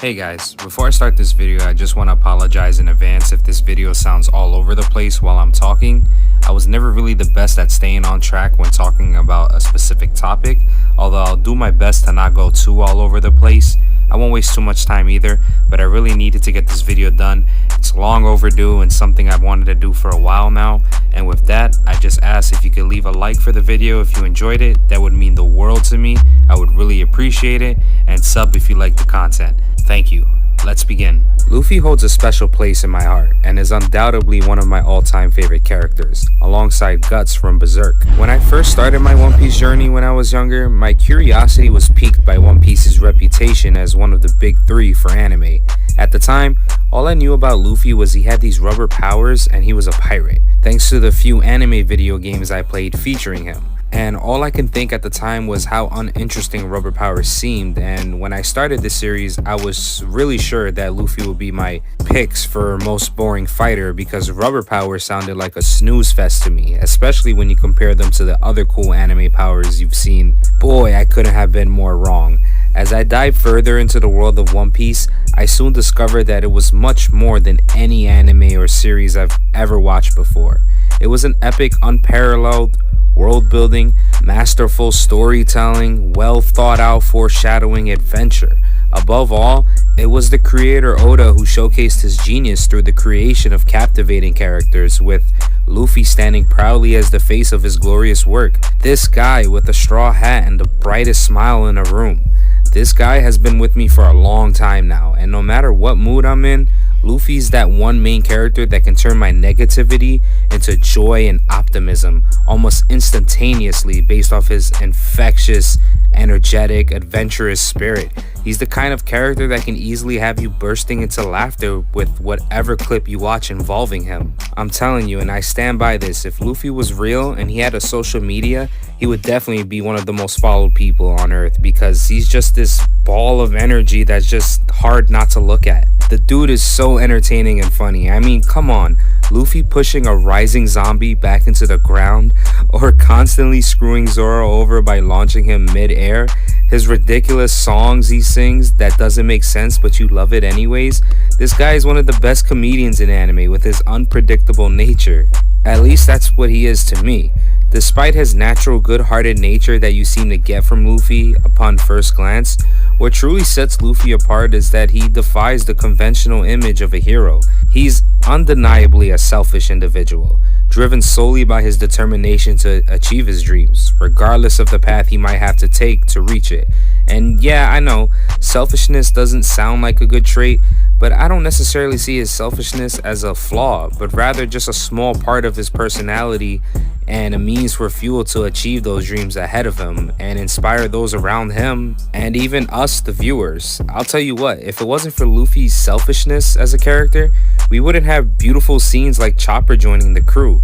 Hey guys, before I start this video, I just want to apologize in advance if this video sounds all over the place while I'm talking. I was never really the best at staying on track when talking about a specific topic, although I'll do my best to not go too all over the place. I won't waste too much time either, but I really needed to get this video done. It's long overdue and something I've wanted to do for a while now. And with that, I just ask if you could leave a like for the video if you enjoyed it. That would mean the world to me. I would really appreciate it. And sub if you like the content. Thank you. Let's begin. Luffy holds a special place in my heart and is undoubtedly one of my all-time favorite characters, alongside Guts from Berserk. When I first started my One Piece journey when I was younger, my curiosity was piqued by One Piece's reputation as one of the big three for anime. At the time, all I knew about Luffy was he had these rubber powers and he was a pirate, thanks to the few anime video games I played featuring him. And all I can think at the time was how uninteresting rubber powers seemed, and when I started this series I was really sure that Luffy would be my picks for most boring fighter because rubber powers sounded like a snooze fest to me, especially when you compare them to the other cool anime powers you've seen. Boy, I couldn't have been more wrong. As I dived further into the world of One Piece, I soon discovered that it was much more than any anime or series I've ever watched before. It was an epic, unparalleled world building, masterful storytelling, well thought out foreshadowing adventure. Above all, it was the creator Oda who showcased his genius through the creation of captivating characters, with Luffy standing proudly as the face of his glorious work. This guy with a straw hat and the brightest smile in a room. This guy has been with me for a long time now, and no matter what mood I'm in, Luffy's that one main character that can turn my negativity into joy and optimism almost instantaneously based off his infectious, energetic, adventurous spirit. He's the kind of character that can easily have you bursting into laughter with whatever clip you watch involving him. I'm telling you, and I stand by this, if Luffy was real and he had a social media, he would definitely be one of the most followed people on earth because he's just this ball of energy that's just hard not to look at. The dude is so entertaining and funny. I mean, come on. Luffy pushing a rising zombie back into the ground, or constantly screwing Zoro over by launching him mid-air. His ridiculous songs he sings that doesn't make sense but you love it anyways. This guy is one of the best comedians in anime with his unpredictable nature. At least that's what he is to me. Despite his natural good-hearted nature that you seem to get from Luffy upon first glance, what truly sets Luffy apart is that he defies the conventional image of a hero. He's undeniably a selfish individual, driven solely by his determination to achieve his dreams, regardless of the path he might have to take to reach it. And yeah, I know, selfishness doesn't sound like a good trait, but I don't necessarily see his selfishness as a flaw, but rather just a small part of his personality and a means for fuel to achieve those dreams ahead of him and inspire those around him and even us, the viewers. I'll tell you what, if it wasn't for Luffy's selfishness as a character, we wouldn't have beautiful scenes like Chopper joining the crew.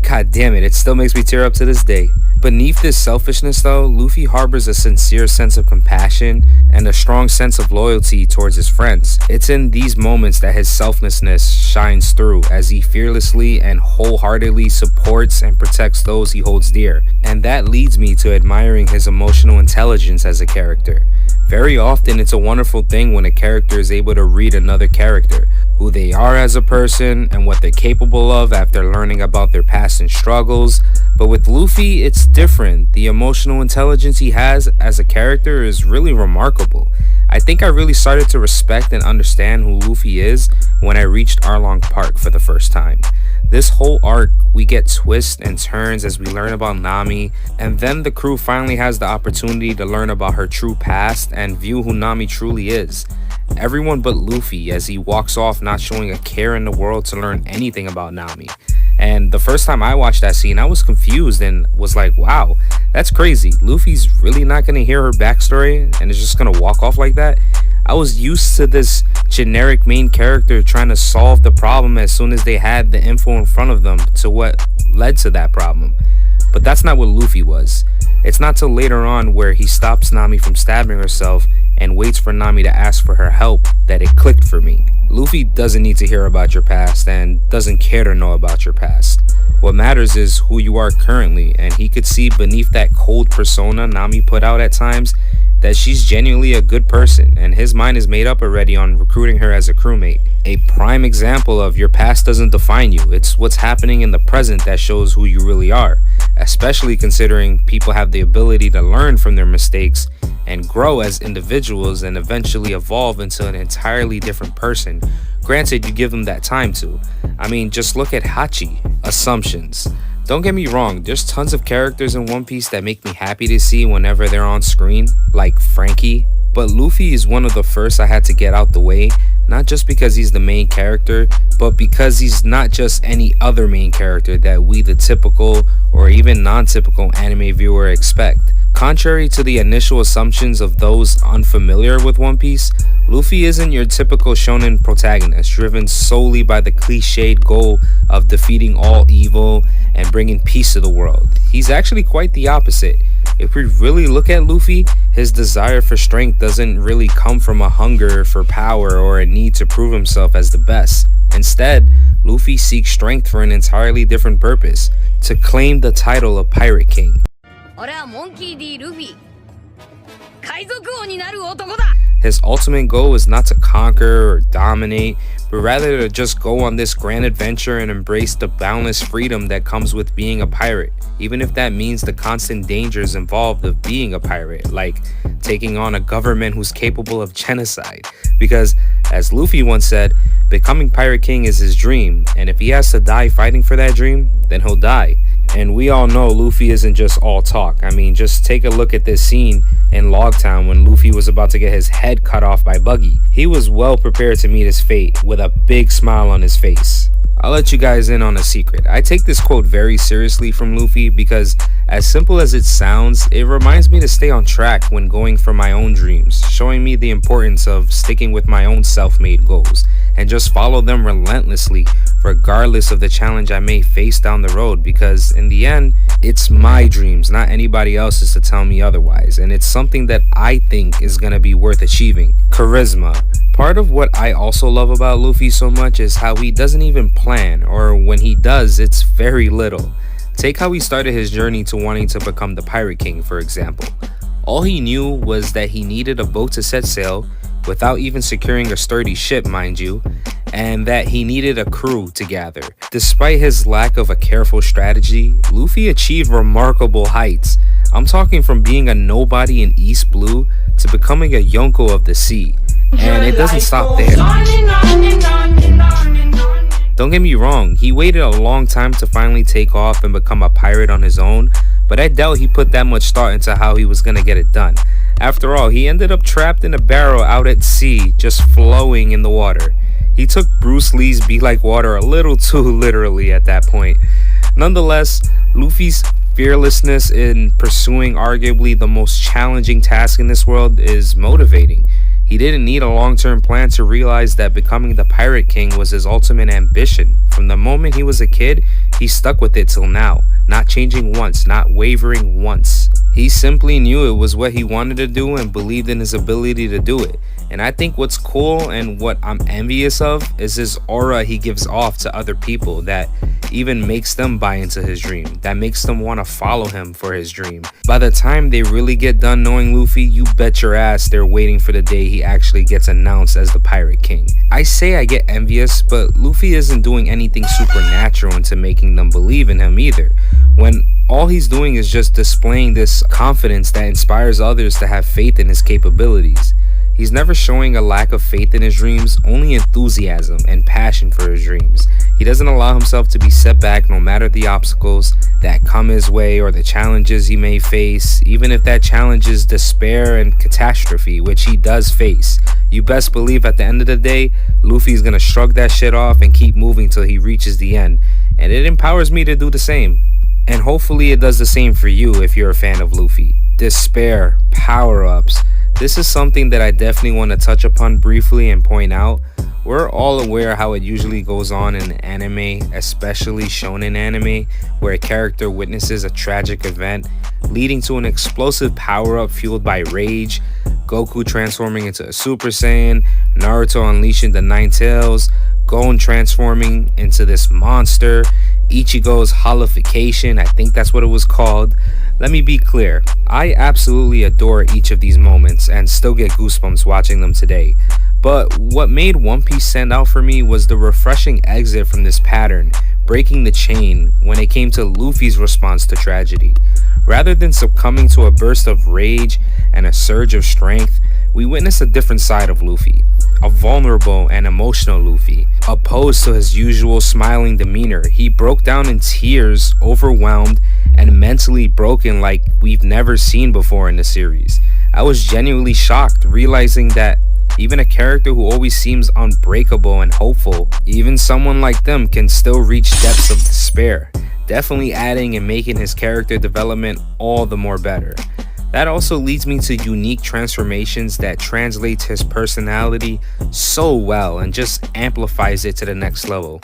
God damn it, it still makes me tear up to this day. Beneath this selfishness though, Luffy harbors a sincere sense of compassion and a strong sense of loyalty towards his friends. It's in these moments that his selflessness shines through as he fearlessly and wholeheartedly supports and protects those he holds dear. And that leads me to admiring his emotional intelligence as a character. Very often it's a wonderful thing when a character is able to read another character, who they are as a person and what they're capable of after learning about their past and struggles. But with Luffy, it's different. The emotional intelligence he has as a character is really remarkable. I think I really started to respect and understand who Luffy is when I reached Arlong Park for the first time. This whole arc, we get twists and turns as we learn about Nami, and then the crew finally has the opportunity to learn about her true past and view who Nami truly is. Everyone but Luffy as he walks off not showing a care in the world to learn anything about Nami. And the first time I watched that scene, I was confused and was like, wow, that's crazy. Luffy's really not going to hear her backstory and is just going to walk off like that? I was used to this generic main character trying to solve the problem as soon as they had the info in front of them to what led to that problem. But that's not what Luffy was. It's not till later on where he stops Nami from stabbing herself and waits for Nami to ask for her help that it clicked for me. Luffy doesn't need to hear about your past and doesn't care to know about your past. What matters is who you are currently, and he could see beneath that cold persona Nami put out at times that she's genuinely a good person, and his mind is made up already on recruiting her as a crewmate. A prime example of your past doesn't define you, it's what's happening in the present that shows who you really are, especially considering people have the ability to learn from their mistakes and grow as individuals and eventually evolve into an entirely different person. Granted, you give them that time to. I mean, just look at Hachi. Assumptions. Don't get me wrong, there's tons of characters in One Piece that make me happy to see whenever they're on screen, like Frankie, but Luffy is one of the first I had to get out the way, not just because he's the main character, but because he's not just any other main character that we, the typical or even non-typical anime viewer, expect. Contrary to the initial assumptions of those unfamiliar with One Piece, Luffy isn't your typical shonen protagonist driven solely by the cliched goal of defeating all evil and bringing peace to the world. He's actually quite the opposite. If we really look at Luffy, his desire for strength doesn't really come from a hunger for power or a need to prove himself as the best. Instead, Luffy seeks strength for an entirely different purpose: to claim the title of Pirate King. His ultimate goal is not to conquer or dominate, but rather to just go on this grand adventure and embrace the boundless freedom that comes with being a pirate, even if that means the constant dangers involved of being a pirate, like taking on a government who's capable of genocide. Because, as Luffy once said, becoming Pirate King is his dream, and if he has to die fighting for that dream, then he'll die. And we all know Luffy isn't just all talk. I mean, just take a look at this scene in Logtown when Luffy was about to get his head cut off by Buggy. He was well prepared to meet his fate with a big smile on his face. I'll let you guys in on a secret. I take this quote very seriously from Luffy because, as simple as it sounds, it reminds me to stay on track when going for my own dreams, showing me the importance of sticking with my own self-made goals and just follow them relentlessly regardless of the challenge I may face down the road, because in the end, it's my dreams, not anybody else's, to tell me otherwise, and it's something that I think is gonna be worth achieving. Charisma. Part of what I also love about Luffy so much is how he doesn't even plan, or when he does, it's very little. Take how he started his journey to wanting to become the Pirate King, for example. All he knew was that he needed a boat to set sail, without even securing a sturdy ship, mind you, and that he needed a crew to gather. Despite his lack of a careful strategy, Luffy achieved remarkable heights. I'm talking from being a nobody in East Blue to becoming a Yonko of the sea. And it doesn't stop there. Don't get me wrong, he waited a long time to finally take off and become a pirate on his own, but I doubt he put that much thought into how he was gonna get it done. After all, he ended up trapped in a barrel out at sea, just flowing in the water. He took Bruce Lee's be like water a little too literally at that point. Nonetheless, Luffy's fearlessness in pursuing arguably the most challenging task in this world is motivating. He didn't need a long-term plan to realize that becoming the Pirate King was his ultimate ambition. From the moment he was a kid, he stuck with it till now, not changing once, not wavering once. He simply knew it was what he wanted to do and believed in his ability to do it. And I think what's cool and what I'm envious of is his aura he gives off to other people that even makes them buy into his dream, that makes them want to follow him for his dream. By the time they really get done knowing Luffy, you bet your ass they're waiting for the day he actually gets announced as the Pirate King. I say I get envious, but Luffy isn't doing anything supernatural into making them believe in him either, when all he's doing is just displaying this confidence that inspires others to have faith in his capabilities. He's never showing a lack of faith in his dreams, only enthusiasm and passion for his dreams. He doesn't allow himself to be set back no matter the obstacles that come his way or the challenges he may face, even if that challenge is despair and catastrophe, which he does face. You best believe at the end of the day, Luffy's gonna shrug that shit off and keep moving till he reaches the end, and it empowers me to do the same. And hopefully it does the same for you if you're a fan of Luffy. Despair, power-ups. This is something that I definitely want to touch upon briefly and point out. We're all aware how it usually goes on in anime, especially shonen anime, where a character witnesses a tragic event leading to an explosive power-up fueled by rage, Goku transforming into a Super Saiyan, Naruto unleashing the Nine Tails, Gon transforming into this monster, Ichigo's holification, I think that's what it was called. Let me be clear, I absolutely adore each of these moments and still get goosebumps watching them today. But what made One Piece stand out for me was the refreshing exit from this pattern, breaking the chain when it came to Luffy's response to tragedy. Rather than succumbing to a burst of rage and a surge of strength, we witness a different side of Luffy. A vulnerable and emotional Luffy. Opposed to his usual smiling demeanor, he broke down in tears, overwhelmed, and mentally broken like we've never seen before in the series. I was genuinely shocked, realizing that even a character who always seems unbreakable and hopeful, even someone like them can still reach depths of despair, definitely adding and making his character development all the more better. That also leads me to unique transformations that translates his personality so well and just amplifies it to the next level.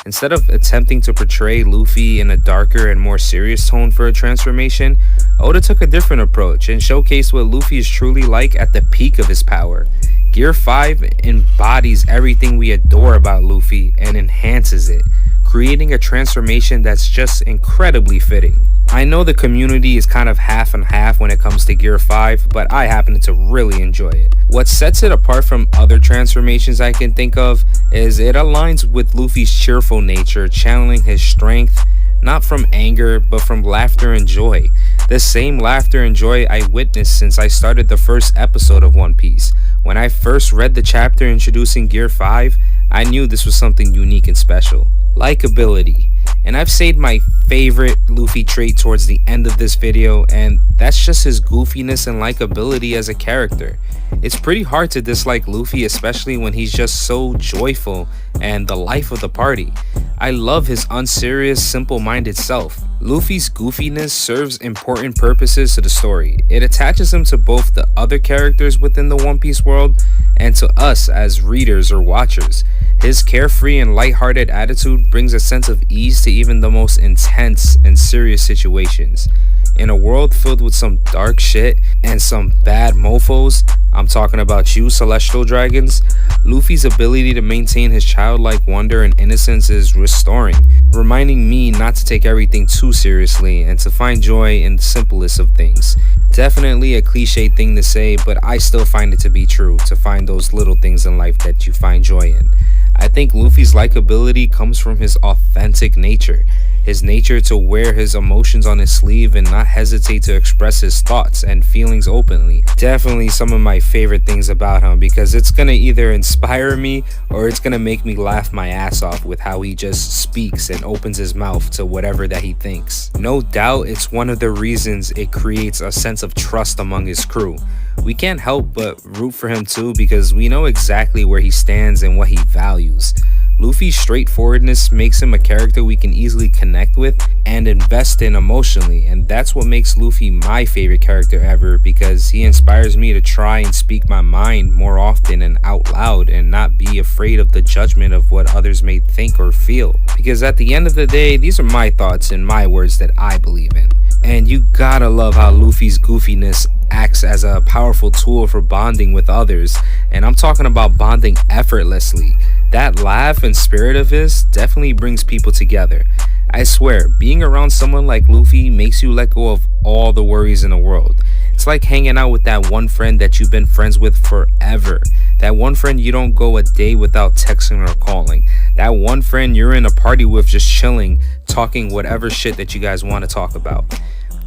Instead of attempting to portray Luffy in a darker and more serious tone for a transformation, Oda took a different approach and showcased what Luffy is truly like at the peak of his power. Gear 5 embodies everything we adore about Luffy and enhances it, creating a transformation that's just incredibly fitting. I know the community is kind of half and half when it comes to Gear 5, but I happen to really enjoy it. What sets it apart from other transformations I can think of is it aligns with Luffy's cheerful nature, channeling his strength not from anger but from laughter and joy. The same laughter and joy I witnessed since I started the first episode of One Piece. When I first read the chapter introducing Gear 5, I knew this was something unique and special. Likeability. And I've saved my favorite Luffy trait towards the end of this video, and that's just his goofiness and likability as a character. It's pretty hard to dislike Luffy, especially when he's just so joyful and the life of the party. I love his unserious, simple-minded self. Luffy's goofiness serves important purposes to the story. It attaches him to both the other characters within the One Piece world and to us as readers or watchers. His carefree and lighthearted attitude brings a sense of ease to even the most intense and serious situations. In a world filled with some dark shit and some bad mofos, I'm talking about you, Celestial Dragons, Luffy's ability to maintain his childlike wonder and innocence is restoring, reminding me not to take everything too seriously and to find joy in the simplest of things. Definitely a cliche thing to say, but I still find it to be true, to find those little things in life that you find joy in. I think Luffy's likability comes from his authentic nature. His nature to wear his emotions on his sleeve and not hesitate to express his thoughts and feelings openly. Definitely some of my favorite things about him, because it's gonna either inspire me or it's gonna make me laugh my ass off with how he just speaks and opens his mouth to whatever that he thinks. No doubt it's one of the reasons it creates a sense of trust among his crew. We can't help but root for him too, because we know exactly where he stands and what he values. Luffy's straightforwardness makes him a character we can easily connect with and invest in emotionally, and that's what makes Luffy my favorite character ever, because he inspires me to try and speak my mind more often and out loud and not be afraid of the judgment of what others may think or feel. Because at the end of the day, these are my thoughts and my words that I believe in. And you gotta love how Luffy's goofiness acts as a powerful tool for bonding with others, and I'm talking about bonding effortlessly. That laugh and spirit of his definitely brings people together. I swear, being around someone like Luffy makes you let go of all the worries in the world. It's like hanging out with that one friend that you've been friends with forever. That one friend you don't go a day without texting or calling. That one friend you're in a party with just chilling, talking whatever shit that you guys want to talk about.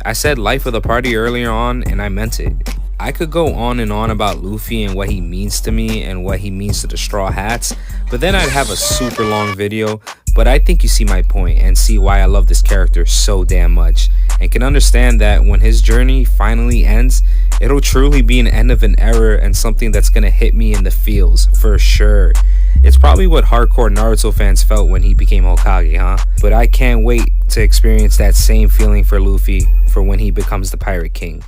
I said life of the party earlier on, and I meant it. I could go on and on about Luffy and what he means to me and what he means to the Straw Hats, but then I'd have a super long video. But I think you see my point and see why I love this character so damn much, and can understand that when his journey finally ends, it'll truly be an end of an era and something that's gonna hit me in the feels, for sure. It's probably what hardcore Naruto fans felt when he became Hokage, huh? But I can't wait to experience that same feeling for Luffy for when he becomes the Pirate King.